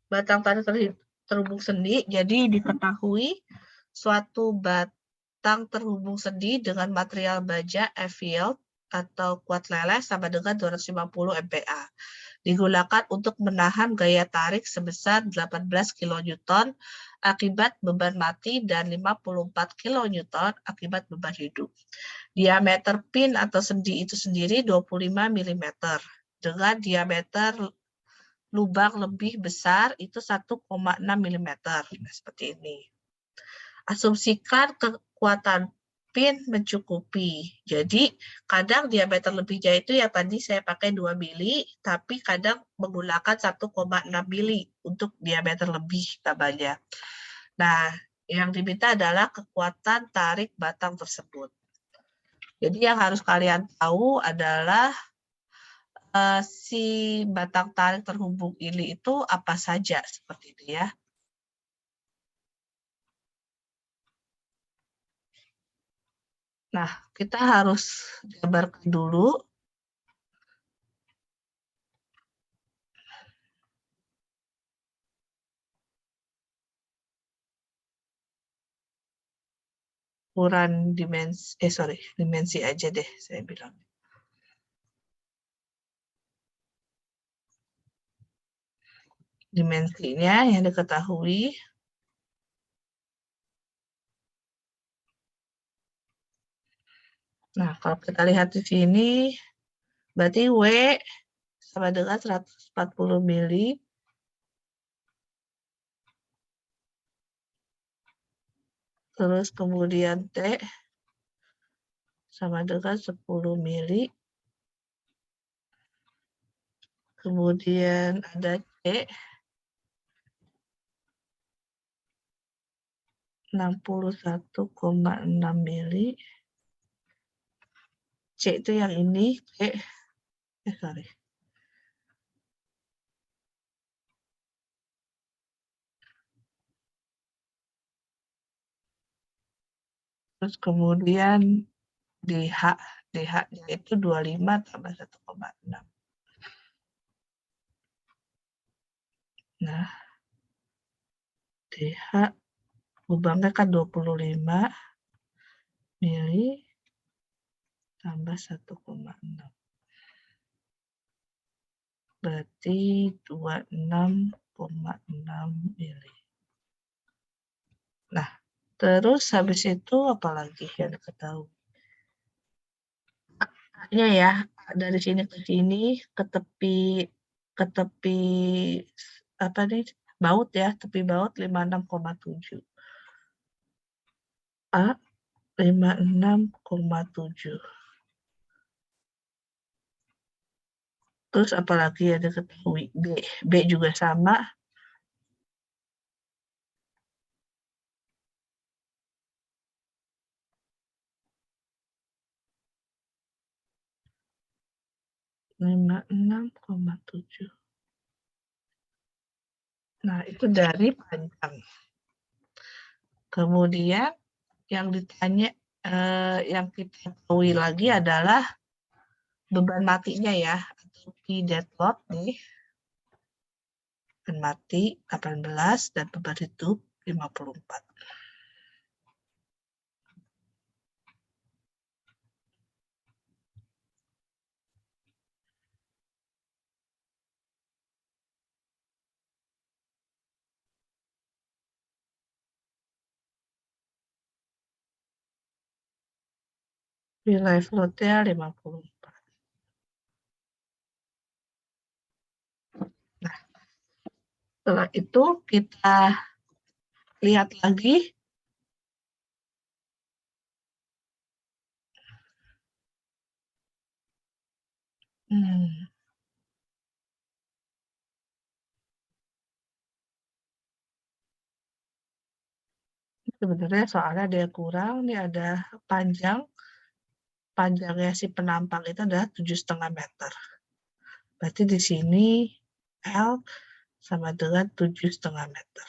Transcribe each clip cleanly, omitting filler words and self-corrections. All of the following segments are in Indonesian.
Batang tarik terhubung sendi, jadi diketahui suatu batang terhubung sendi dengan material baja FeL atau kuat leleh sama dengan 250 MPa. Digunakan untuk menahan gaya tarik sebesar 18 kN akibat beban mati dan 54 kN akibat beban hidup. Diameter pin atau sendi itu sendiri 25 mm dengan diameter lubang lebih besar itu 1,6 mm. Nah, seperti ini. Asumsikan kekuatan pin mencukupi. Jadi, kadang diameter lebih jauh itu yang tadi saya pakai 2 mili, tapi kadang menggunakan 1,6 mili untuk diameter lebih tambahnya. Nah, yang diminta adalah kekuatan tarik batang tersebut. Jadi, yang harus kalian tahu adalah si batang tarik terhubung ini itu apa saja, seperti itu ya. Nah, kita harus gambarkan dulu ukuran dimensi aja deh saya bilang. Dimensinya yang diketahui. Nah, kalau kita lihat di sini, berarti W sama dengan 140 mili. Terus kemudian T sama dengan 10 mili. Kemudian ada C 61,6 mili. C itu yang ini, sorry. Terus kemudian DH-nya itu 25 tambah 1,6. Nah, DH lubangnya kan 25 mili tambah 1,6. Berarti 26,6 mili. Nah, terus habis itu apalagi yang diketahui? A-nya ya, dari sini ke sini ke tepi apa nih? Baut ya, tepi baut 56,7. A 56,7. Terus apalagi yang diketahui? B juga sama. 56,7. Nah, itu dari panjang. Kemudian yang ditanya, yang kita ketahui lagi adalah beban matinya ya, atau P dead load nih. Beban mati 18 dan beban hidup 54. Nilai floatnya 54. Nah, setelah itu kita lihat lagi. Sebenarnya soalnya ada yang kurang, nih ada panjangnya si penampang itu adalah 7,5 meter. Berarti di sini L sama dengan 7,5 meter.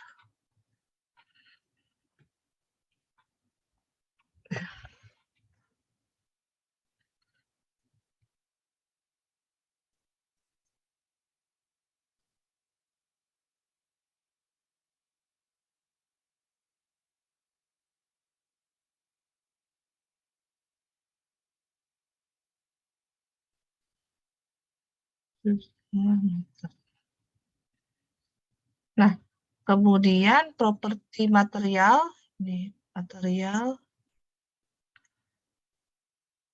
Nah, kemudian properti material, nih material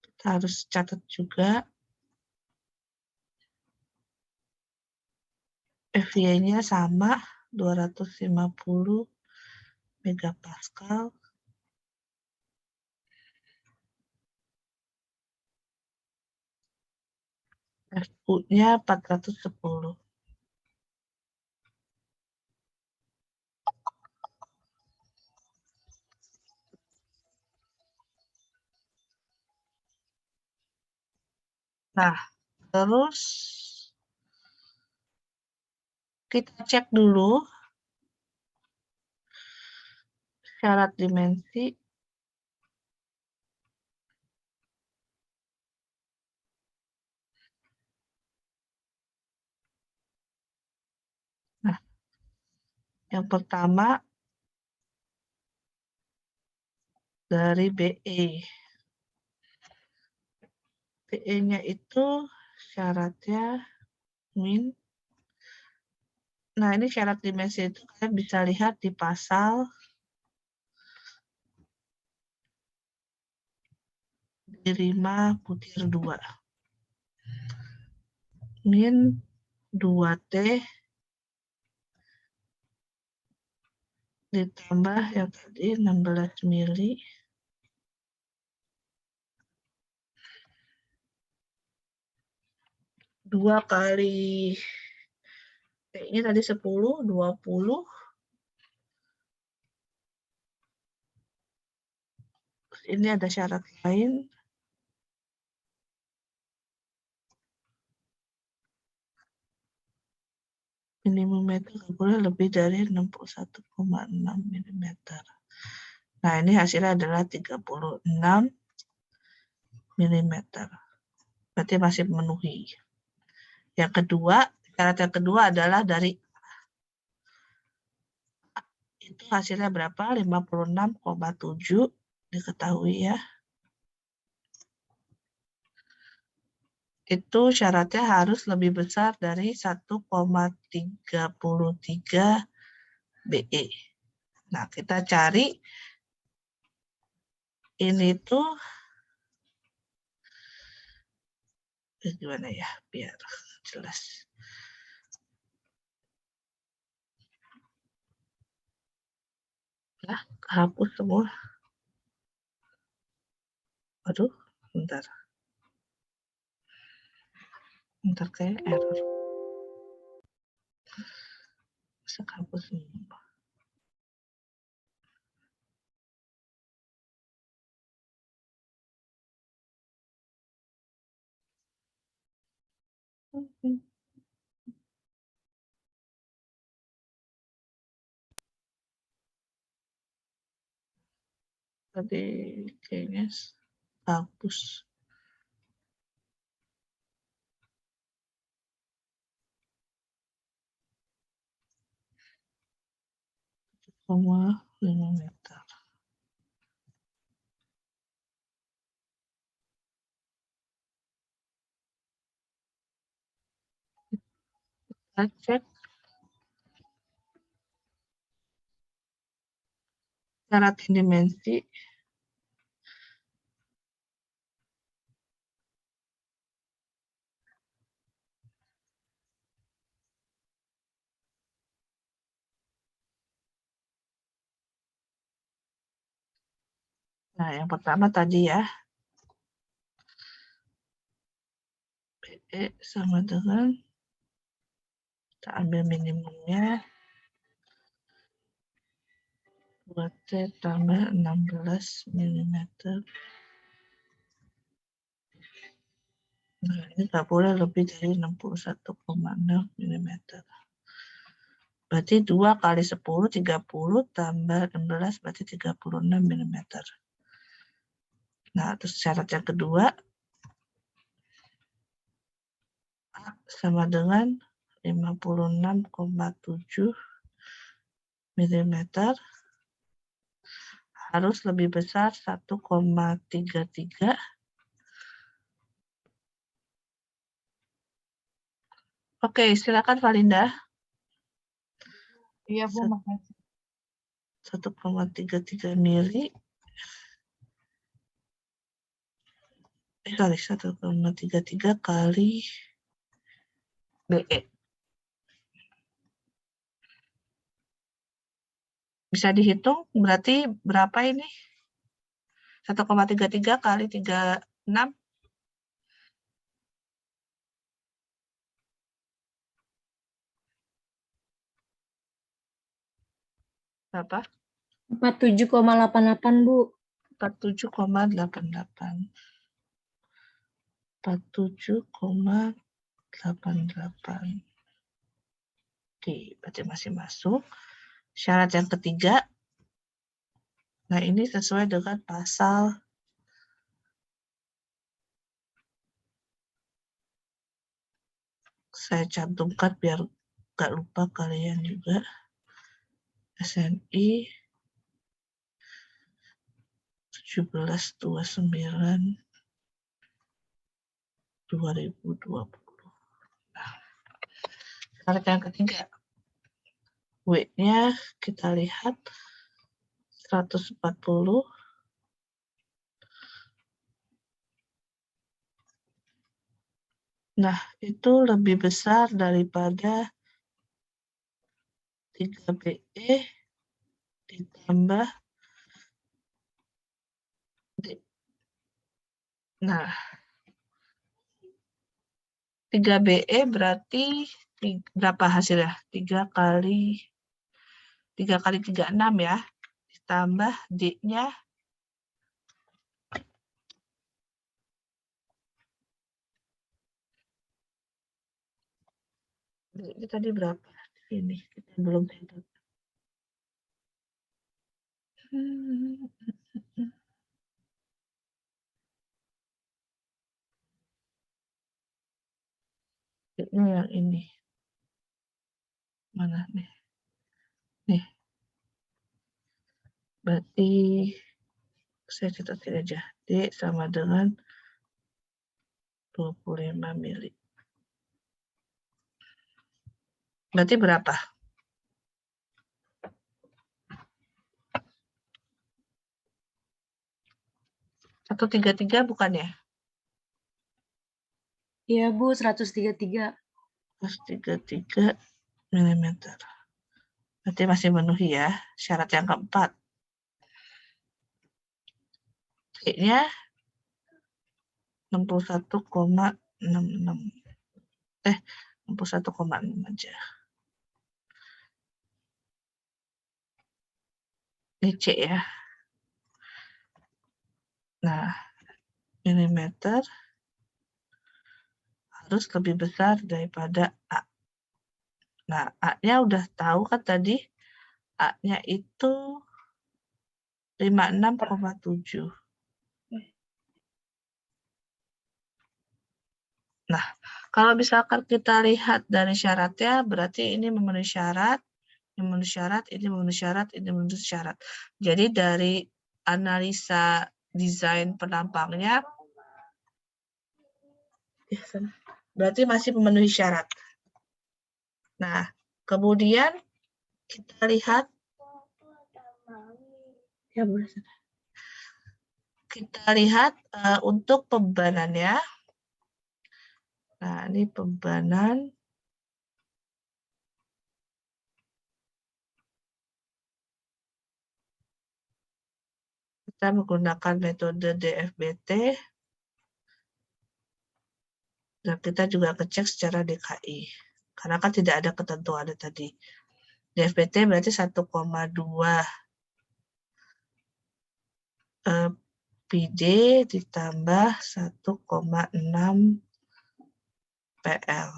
kita harus catat juga FY-nya sama 250 megapascal. FU-nya 410. Nah, terus kita cek dulu syarat dimensi. Nah, yang pertama dari BE. BE-nya itu syaratnya min. Nah, ini syarat dimensi itu kalian bisa lihat di pasal 5/2. Min 2T ditambah yang tadi 16 mili. 2 kali T-nya tadi 10, 20. Ini ada syarat lain. Minimum meter nggak boleh lebih dari 61,6 mm. Nah, ini hasilnya adalah 36 mm. Berarti masih memenuhi. Yang kedua, syarat yang kedua adalah dari itu hasilnya berapa? 56,7 diketahui ya. Itu syaratnya harus lebih besar dari 1,33 BE. Nah, kita cari ini tuh gimana ya biar jelas. Nah, hapus semua. Aduh, bentar. Bentar kayak error. Bisa hapus semua. Tadi kayaknya hapus. Sama 5 meter. Kita cek syarat dimensi. Nah, yang pertama tadi ya. PE sama dengan, kita ambil minimumnya, 2T tambah 16 mm. Nah, ini nggak boleh lebih dari 61,6 mm. Berarti 2 kali 10, 30, tambah 16, berarti 36 mm. Nah, terus syarat yang kedua, A sama dengan 56,7 mm, harus lebih besar 1,33 Oke, silakan Valinda. Iya, Bu, makasih. 1,33 mili. Kali 1,33 kali BE. Bisa dihitung berarti berapa ini? 1,33 kali 36. Berapa? 47,88, Bu. 47,88. 47,88. Oke, berarti masih masuk. Syarat yang ketiga. Nah, ini sesuai dengan pasal saya cantumkan biar nggak lupa kalian juga. SNI 1729 2020. Nah, syarat yang ketiga. W-nya kita lihat 140. Nah, itu lebih besar daripada 3BE ditambah D. Nah, 3BE berarti berapa hasilnya? 3 kali 36 ya. Ditambah D-nya ini tadi berapa? Ini kita belum hitung. Ini yang ini. Mana nih? Nih. Berarti saya cetakin aja. D sama dengan 25 mili. Berarti berapa? 133 bukan ya? Iya, Bu, 133. 133 mm. Berarti masih memenuhi ya syarat yang keempat. D-nya 61,66. 61,6 aja. Ini C ya. Nah, milimeter harus lebih besar daripada A. Nah, A-nya udah tahu kan tadi. A-nya itu 56,7. Nah, kalau misalkan kita lihat dari syaratnya, berarti ini memenuhi syarat, ini memenuhi syarat, ini memenuhi syarat, ini memenuhi syarat. Jadi dari analisa desain penampangnya, berarti masih memenuhi syarat. Nah, kemudian kita lihat, ya boleh. Kita lihat untuk pembebanannya. Nah, ini pembebanan. Kita menggunakan metode DFBT. Dan kita juga ngecek secara DKI. Karena kan tidak ada ketentuannya tadi. DFBT berarti 1,2 PD ditambah 1,6 PL.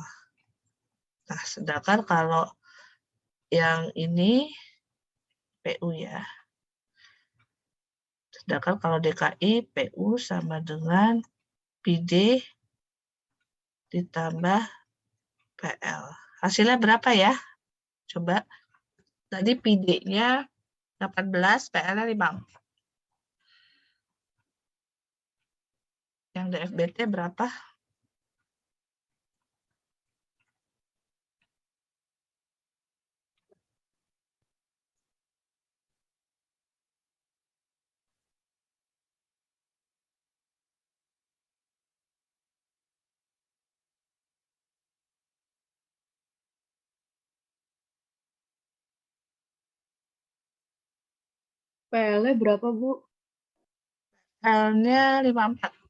Nah, sedangkan kalau yang ini PU ya. Sedangkan kalau DKI, PU sama dengan PD ditambah PL. Hasilnya berapa ya? Coba. Tadi PD-nya 18, PL-nya 5. Yang DFBT berapa? PL-nya berapa, Bu? L-nya 54.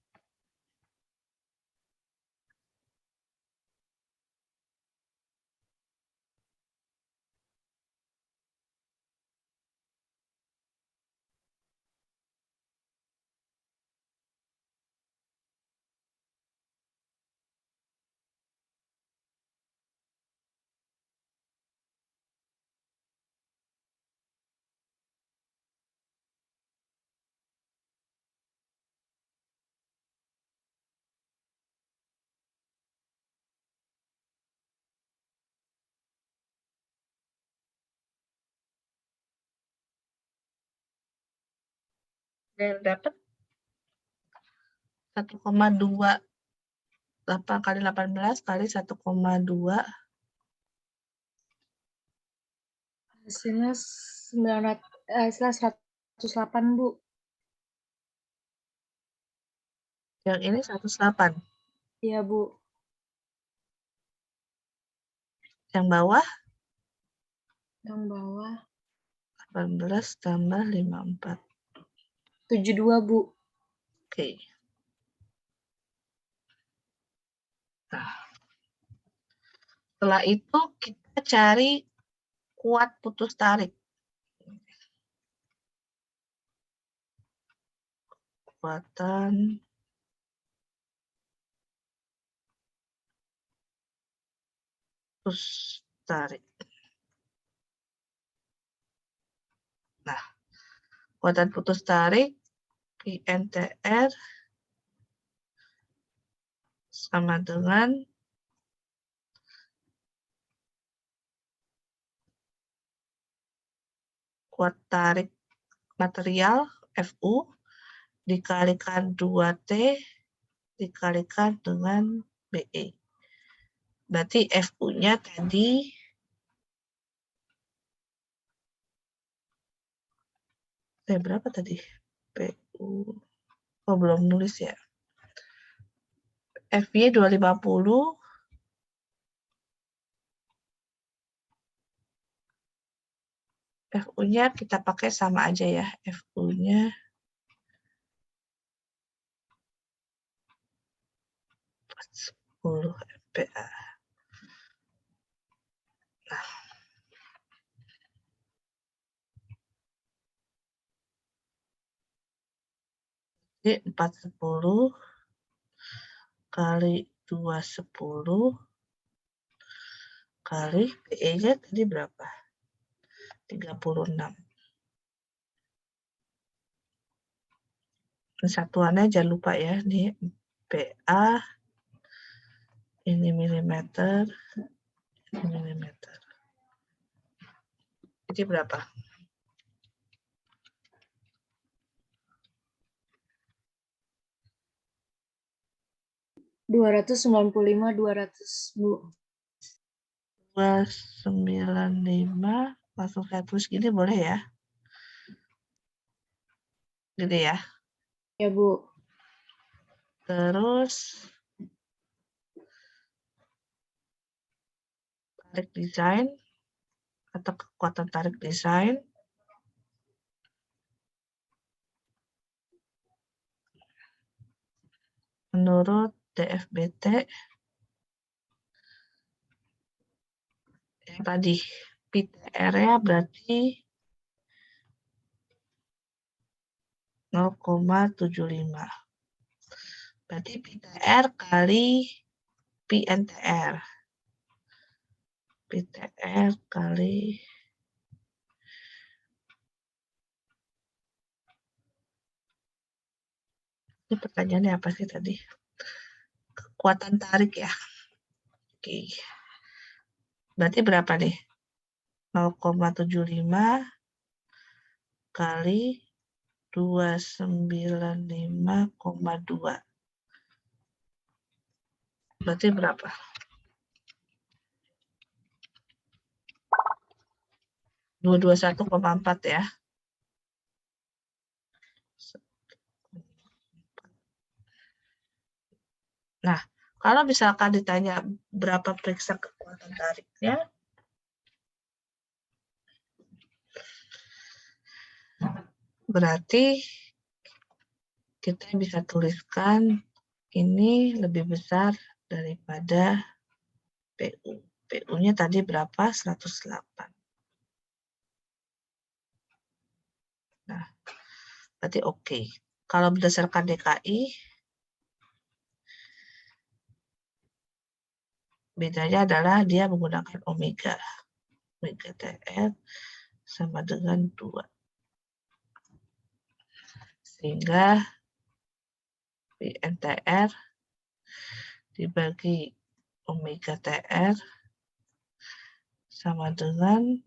Dan dapat 1,28 kali 18 kali 1,2. Hasilnya 108, Bu. Yang ini 108. Iya, Bu. Yang bawah Yang bawah 18 tambah 54. 72, Bu. Oke. Nah, setelah itu kita cari kuat putus tarik. Kekuatan putus tarik. Nah, kekuatan putus tarik PNTR sama dengan kuat tarik material FU dikalikan 2T dikalikan dengan BE. Berarti FU-nya tadi berapa tadi? PU. Oh, belum nulis ya. FY 250. FU-nya kita pakai sama aja ya. FU-nya 10 MPa. Nah, jadi 410 kali 210 kali PE-nya tadi berapa? 36. Satuannya jangan lupa ya, ini PA, ini milimeter, ini milimeter. Jadi berapa? 295, 200, Bu. 295, langsung saya tulis gini boleh ya? Gini ya. Ya, Bu. Terus tarik desain atau kekuatan tarik desain menurut DFBT yang tadi PTR-nya berarti 0,75. Berarti PTR kali PNTR. PTR kali ini pertanyaannya apa sih tadi? Kekuatan tarik ya. Oke. Berarti berapa nih? 0,75 kali 295,2. Berarti berapa? 221,4 ya. Nah, kalau misalkan ditanya berapa periksa kekuatan tariknya, Berarti kita bisa tuliskan ini lebih besar daripada PU. PU-nya tadi berapa? 108. Nah, berarti oke. Kalau berdasarkan DKI, bedanya adalah dia menggunakan omega. Omega TR sama dengan 2. Sehingga PNTR dibagi omega TR sama dengan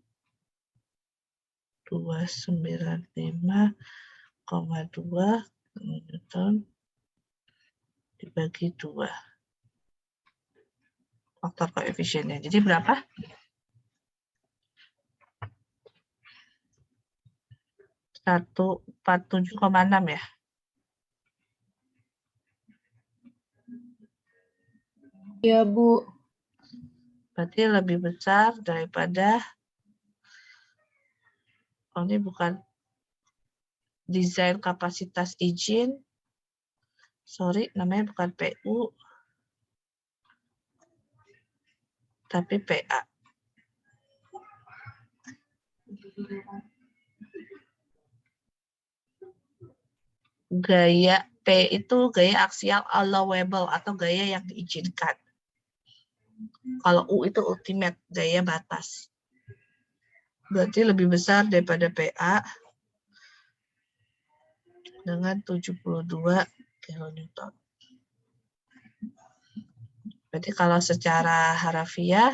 295,2 Newton dibagi 2. Faktor koefisiennya. Jadi berapa? 147,6 ya? Ya, Bu. Berarti lebih besar daripada, oh ini bukan desain kapasitas izin, sorry, namanya bukan PU, tapi PA. Gaya P itu gaya aksial allowable atau gaya yang diizinkan. Kalau U itu ultimate, gaya batas. Berarti lebih besar daripada PA dengan 72 kN. Berarti kalau secara harafiah,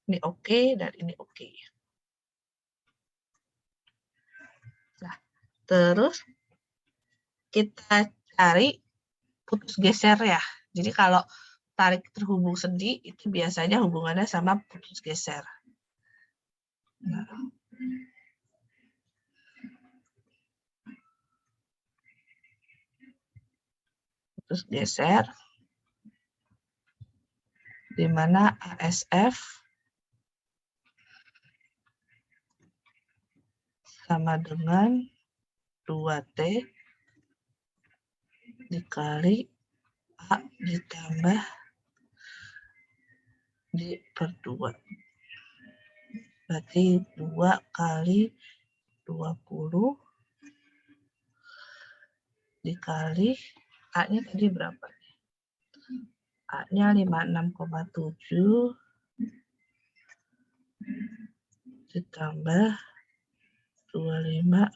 ini oke dan ini oke. Nah, terus kita cari putus geser ya. Jadi kalau tarik terhubung sendi, itu biasanya hubungannya sama putus geser. Nah, putus geser, di mana ASF sama dengan 2T dikali A ditambah D per 2. Berarti 2 kali 20 dikali A-nya tadi berapa? A-nya 56,7 ditambah 25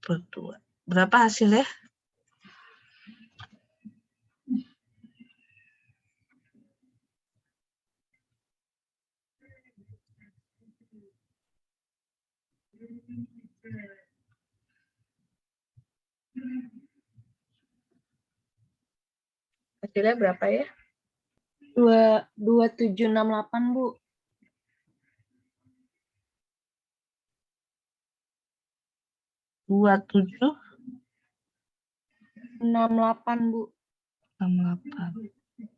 per 2. Berapa hasilnya? Hasilnya berapa ya? 2768, Bu. 27,68 Bu.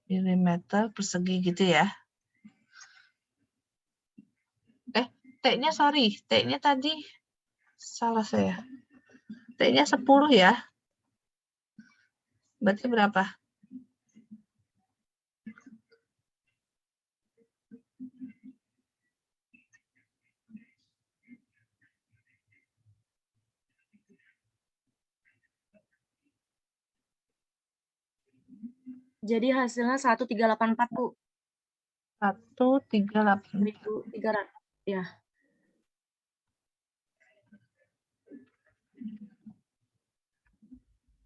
mm persegi gitu ya. T-nya sorry, T-nya tadi salah saya. T-nya 10 ya. Berarti berapa? Jadi hasilnya 1384, Bu. 1384. 1300. Ya.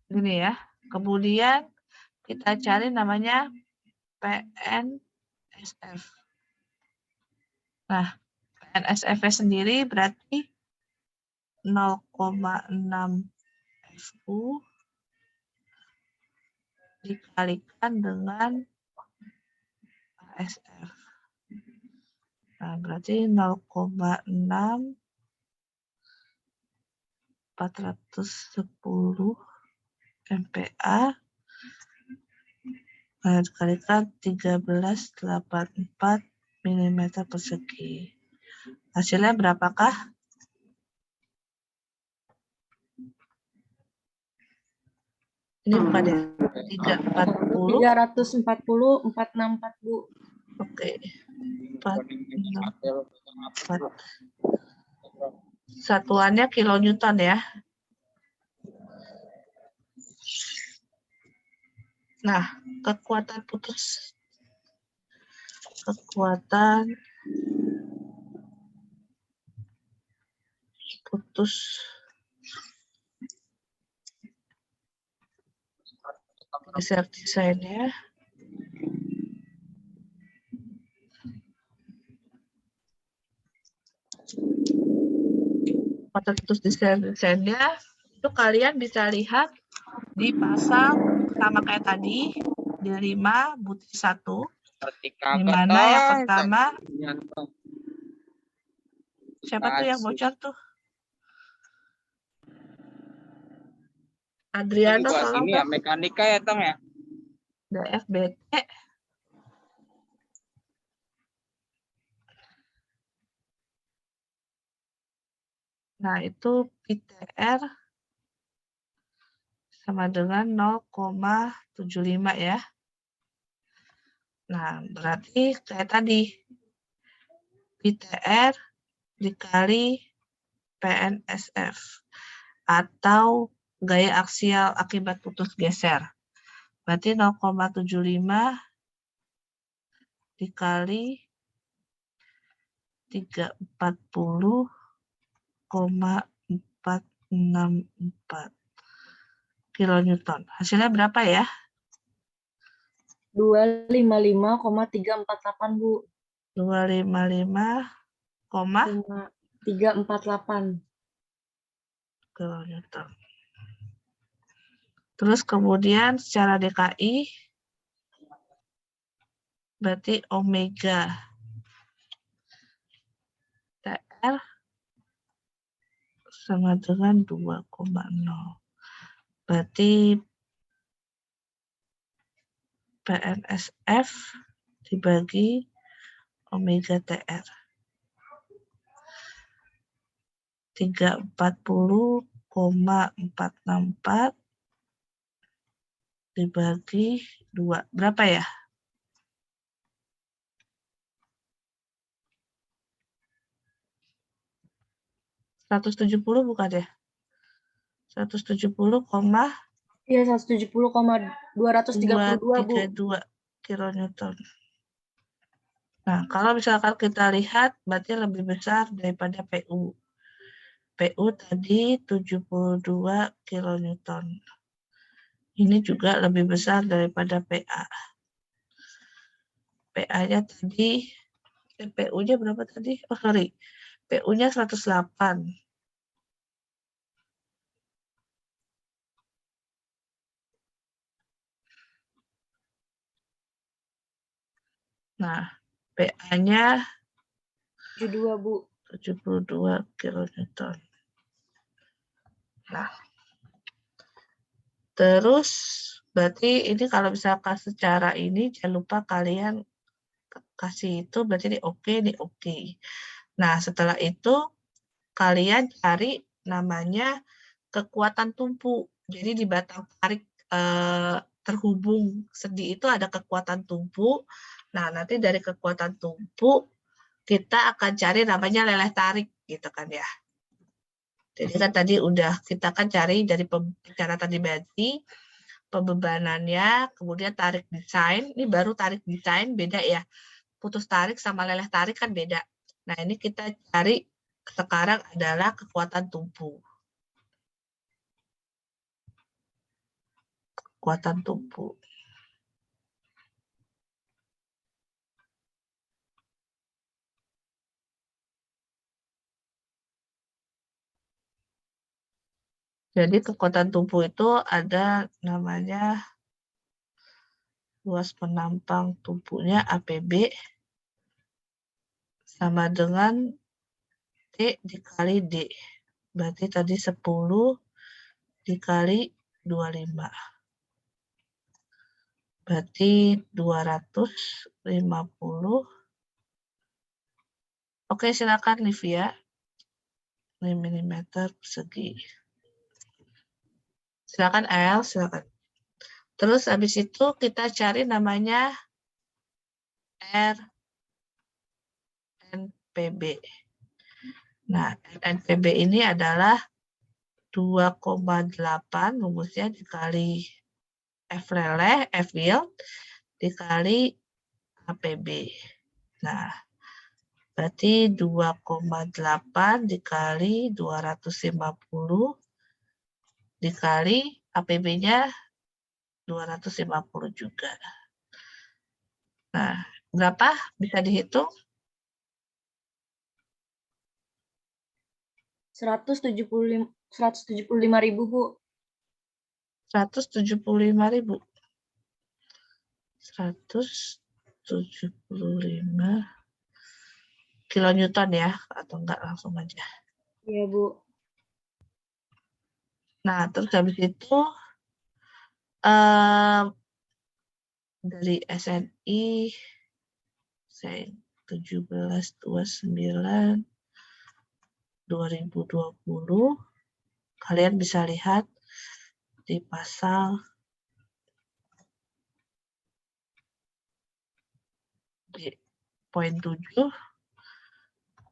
Gini ya. Kemudian kita cari namanya PNSF. Nah, PNSF sendiri berarti 0,6 FU dikalikan dengan ASF. Nah, berarti 0,6 410 MPa dikalikan 1384 mm persegi. Hasilnya berapakah? Ini bukan ya? 340. 340, 464, Bu. Oke. 464. Satuannya kilonewton ya. Nah, kekuatan putus geser desainnya. Kekuatan putus desainnya itu kalian bisa lihat di pasal sama kayak tadi di 5 butir 1. Di mana yang pertama, siapa tuh yang bocor tuh? Adriano, tolong ini ya mekanika ya Tong ya. DFBT. Nah, itu PTR sama dengan 0,75 ya. Nah, berarti kayak tadi, PTR dikali PNSF atau gaya aksial akibat putus geser. Berarti 0,75 dikali 340,464 kilonewton. Hasilnya berapa ya? 255,348, Bu. 255,348 kilonewton. Terus kemudian secara DKI berarti omega TR sama dengan 2,0. Berarti PNSF dibagi omega TR. 340,464 dibagi 2. Berapa ya? (170) bukan ya? 170, Iya, 170,232, Bu. 232 kilonewton. Nah, kalau misalkan kita lihat, berarti lebih besar daripada PU. PU tadi 72 kilonewton. Ini juga lebih besar daripada PA. PA-nya tadi, PU-nya berapa tadi? Oh, sorry. PU-nya 108. Nah, PA-nya 72, Bu. 72 kilonewton. Nah, terus berarti ini kalau misalkan secara ini jangan lupa kalian kasih itu berarti ini oke, ini oke. Nah, setelah itu kalian cari namanya kekuatan tumpu. Jadi di batang tarik terhubung sendi itu ada kekuatan tumpu. Nah, nanti dari kekuatan tumpu kita akan cari namanya leleh tarik gitu kan ya. Jadi kan tadi udah kita kan cari dari persyaratan dimensi, pembebanannya, kemudian tarik desain. Ini baru tarik desain beda ya. Putus tarik sama leleh tarik kan beda. Nah, ini kita cari sekarang adalah kekuatan tumpu. Kekuatan tumpu. Jadi kekuatan tumpu itu ada namanya luas penampang tumpunya APB sama dengan T dikali D. Berarti tadi 10 dikali 25. Berarti 250. Oke, silakan Livia. 5 mm persegi. Silakan El, silakan. Terus habis itu kita cari namanya RNPB. Nah, RNPB ini adalah 2,8 rumusnya dikali F leleh, F yield, dikali APB. Nah, berarti 2,8 dikali 250 dikali APB-nya 250 juga. Nah, berapa bisa dihitung? 175.000, Bu. 175.000. 175 kilonewton ya, atau enggak langsung aja. Iya, Bu. Nah, terus habis itu dari SNI saya 17/29/2020 kalian bisa lihat di pasal di poin 7.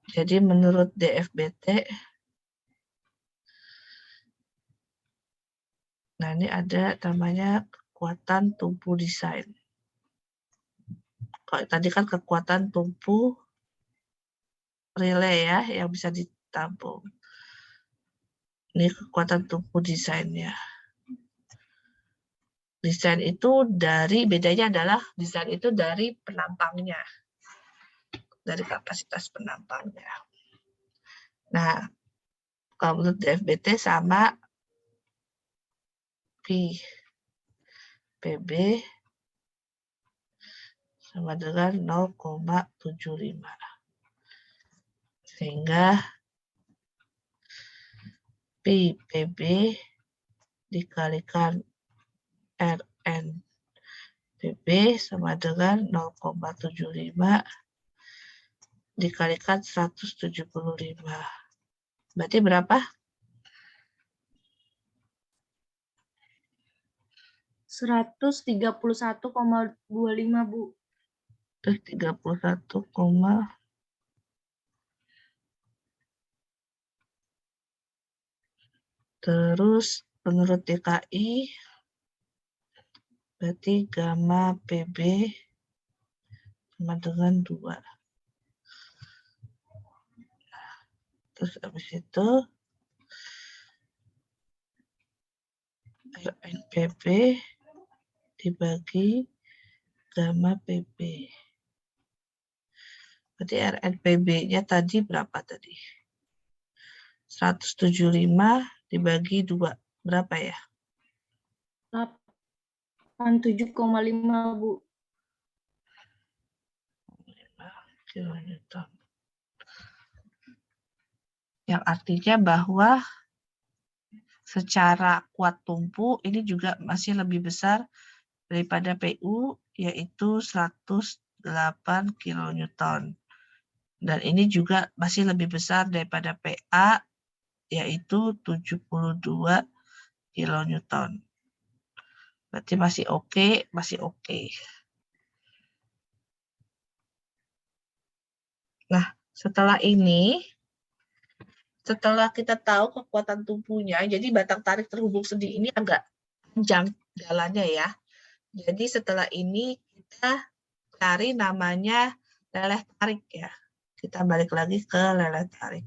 Jadi menurut DFBT, nah ini ada namanya kekuatan tumpu desain. Kalau tadi kan kekuatan tumpu relay ya, yang bisa ditampung. Ini kekuatan tumpu desainnya. Desain itu bedanya adalah desain itu dari penampangnya. Dari kapasitas penampangnya. Nah, kalau menurut DFBT sama PB sama dengan 0,75. Sehingga PB dikalikan RNPB sama dengan 0,75 dikalikan 175. Berarti berapa? 131,25, Bu. Terus 31, terus menurut DKI berarti gamma PB sama dengan 2. Terus habis itu RNPB dibagi gamma PB. Berarti RNPB-nya tadi berapa tadi? 175 dibagi 2. Berapa ya? 87,5, Bu. 5 kilonewton. Yang artinya bahwa secara kuat tumpu ini juga masih lebih besar daripada PU, yaitu 108 kilonewton. Dan ini juga masih lebih besar daripada PA, yaitu 72 kilonewton. Berarti masih oke, masih oke. Nah, setelah ini, setelah kita tahu kekuatan tumpunya, jadi batang tarik terhubung sendi ini agak panjang jalannya ya. Jadi setelah ini kita cari namanya leleh tarik ya. Kita balik lagi ke leleh tarik.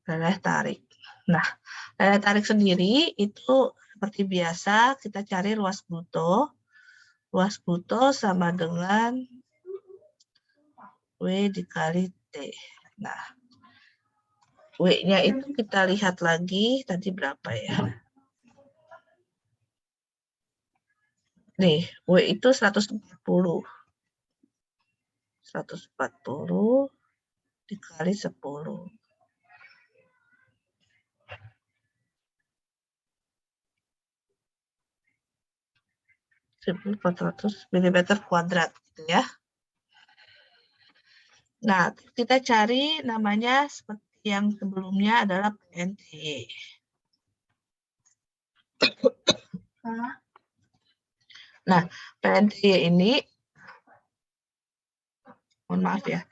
Leleh tarik. Nah, leleh tarik sendiri itu seperti biasa kita cari ruas buto. Ruas buto sama dengan W dikali T. Nah, W-nya itu kita lihat lagi tadi berapa ya? Nih, W itu 140. 140 dikali 10. 1.400 mm kuadrat gitu ya. Nah, kita cari namanya seperti yang sebelumnya adalah PNTY. Nah, PNTY ini, mohon maaf ya,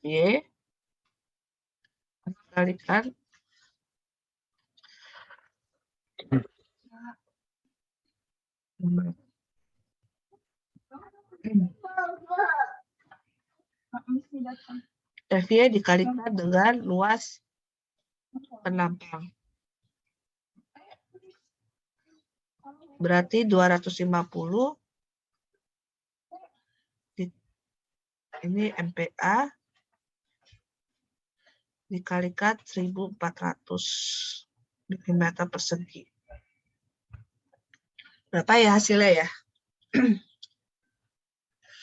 Y dikalikan FY dikalikan dengan luas penampang. Berarti 250 ini MPa dikalikan 1.400 mm persegi. Berapa ya hasilnya ya?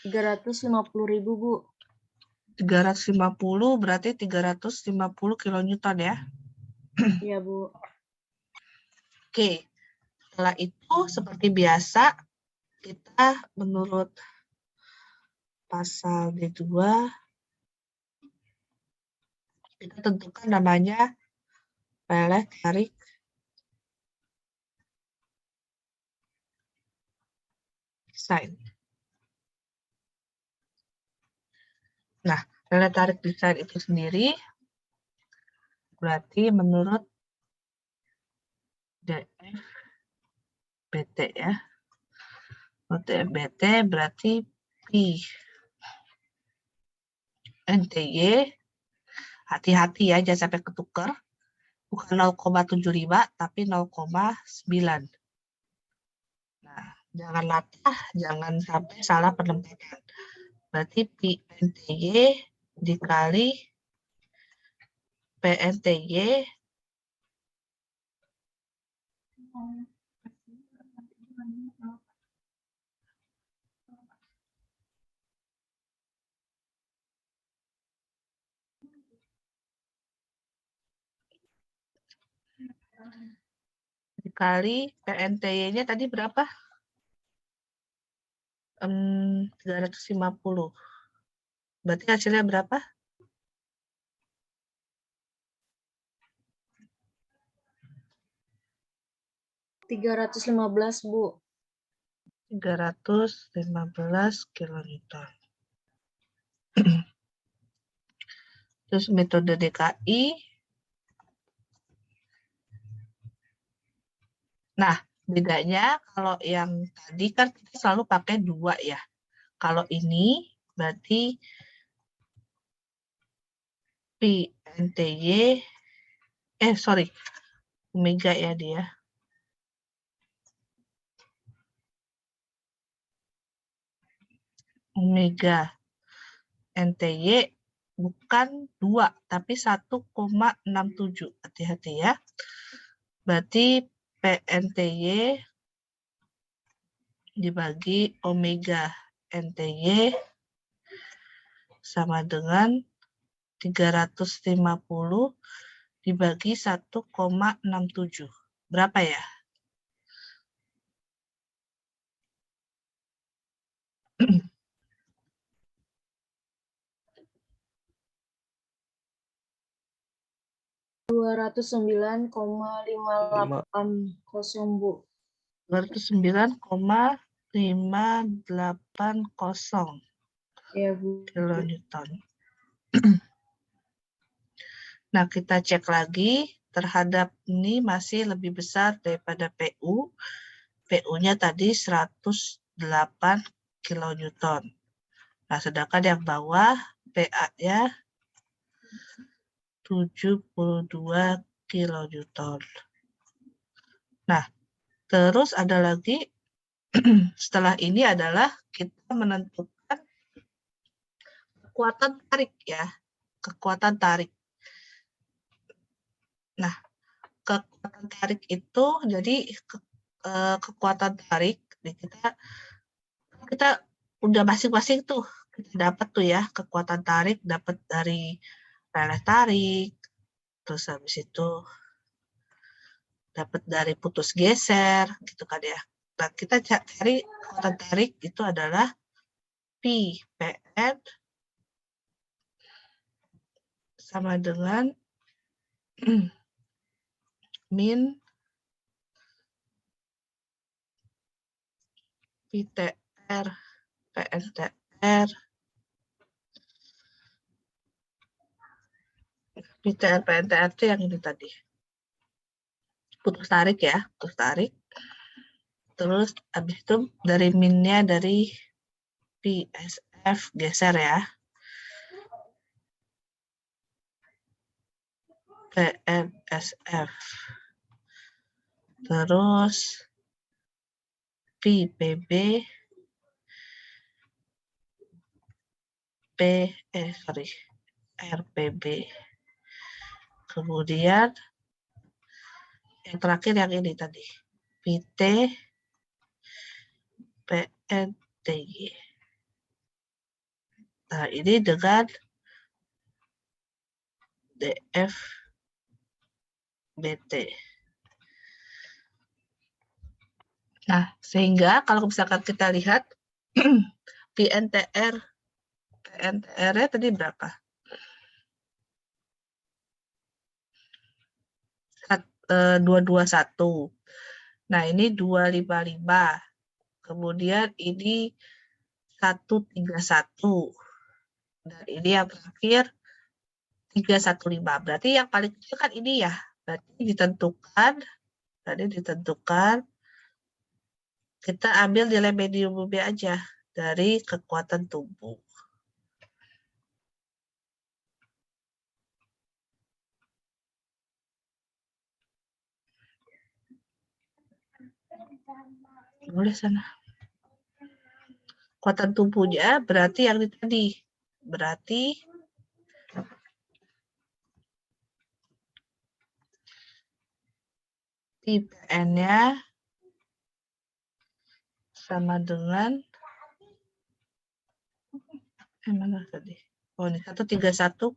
350.000, Bu. 350 berarti 350 kilonewton ya. Iya, Bu. Oke, setelah itu seperti biasa kita menurut pasal D2 kita tentukan namanya leleh tarik desain. Nah, leleh tarik desain itu sendiri berarti menurut DFBT ya. Menurut DFBT berarti P NTY, hati-hati ya, jangan sampai ketukar. Bukan 0,75 tapi 0,9. Nah, jangan latah, jangan sampai salah penempatan. Berarti PNTY dikali PNTY dikali PNTY-nya tadi berapa? 350. Berarti hasilnya berapa? 315, Bu. 315 kilonewton. Terus metode DKI. Nah, bedanya kalau yang tadi kan kita selalu pakai 2 ya. Kalau ini berarti PNTY, omega ya dia. Omega NTY bukan 2, tapi 1,67. Hati-hati ya. Berarti PNTY dibagi omega NTY sama dengan 350 dibagi 1,67. Berapa ya? $209,580, Bu. 209,580 Iya, Bu. kilonewton. Nah, kita cek lagi terhadap ini masih lebih besar daripada PU. PU-nya tadi 108 kilonewton. Nah, sedangkan yang bawah PA-nya 72 kilonewton. Nah, terus ada lagi setelah ini adalah kita menentukan kekuatan tarik ya. Kekuatan tarik. Nah, kekuatan tarik itu jadi kekuatan tarik kita udah masing-masing tuh kita dapat tuh ya kekuatan tarik dapat dari leleh tarik, terus habis itu dapat dari putus geser, gitu kan ya. Nah, kita cari kekuatan tarik itu adalah P PN sama dengan min PTR PNTR PTR PNTR itu yang ini tadi. Putus tarik ya, putus tarik. Terus habis itu dari minnya dari PSF geser ya. PNSF. Terus PB RPB. Kemudian yang terakhir yang ini tadi. PT PNTG. Nah, ini dengan DFBT. Nah, sehingga kalau misalkan kita lihat PNTR-nya tadi berapa? 221. Nah, ini 255. Kemudian ini 131. Dan ini yang terakhir 315. Berarti yang paling kecil kan ini ya. Berarti ditentukan kita ambil nilai minimumnya aja dari kekuatan tubuh. Boleh sana. Kekuatan tubuhnya berarti yang ini tadi. Berarti PN-nya sama dengan mana tadi? Oh, ini 131,25.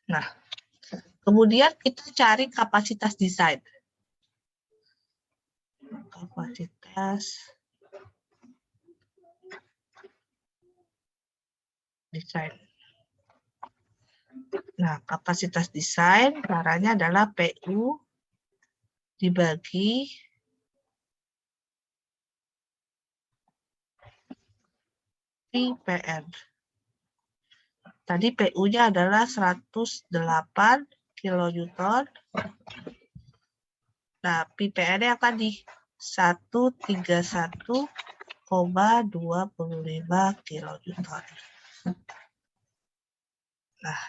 Nah, kemudian kita cari kapasitas desain. Kapasitas desain. Nah, kapasitas desain caranya adalah PU dibagi PN. Tadi PU-nya adalah 108 kilonewton. Nah, PPN-nya yang tadi 131,25 kilonewton. Nah,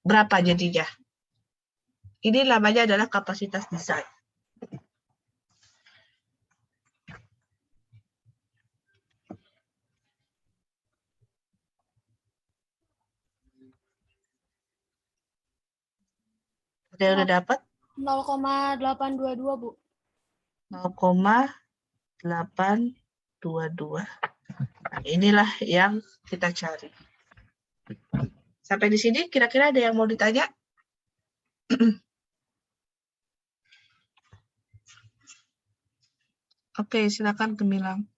berapa jadinya? Ini namanya adalah kapasitas desain. Ada yang udah dapat? 0,822, Bu. 0,822. Nah, inilah yang kita cari. Sampai di sini kira-kira ada yang mau ditanya? Oke, silakan Gemilang.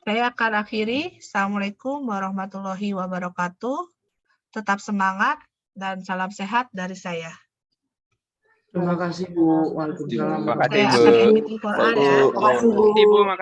Saya akan akhiri. Assalamualaikum warahmatullahi wabarakatuh. Tetap semangat dan salam sehat dari saya. Terima kasih, Bu. Waalaikumsalam. Terima kasih, Saya Bu. akan edit Quran ya. Terima kasih, Bu. Ibu, makasih.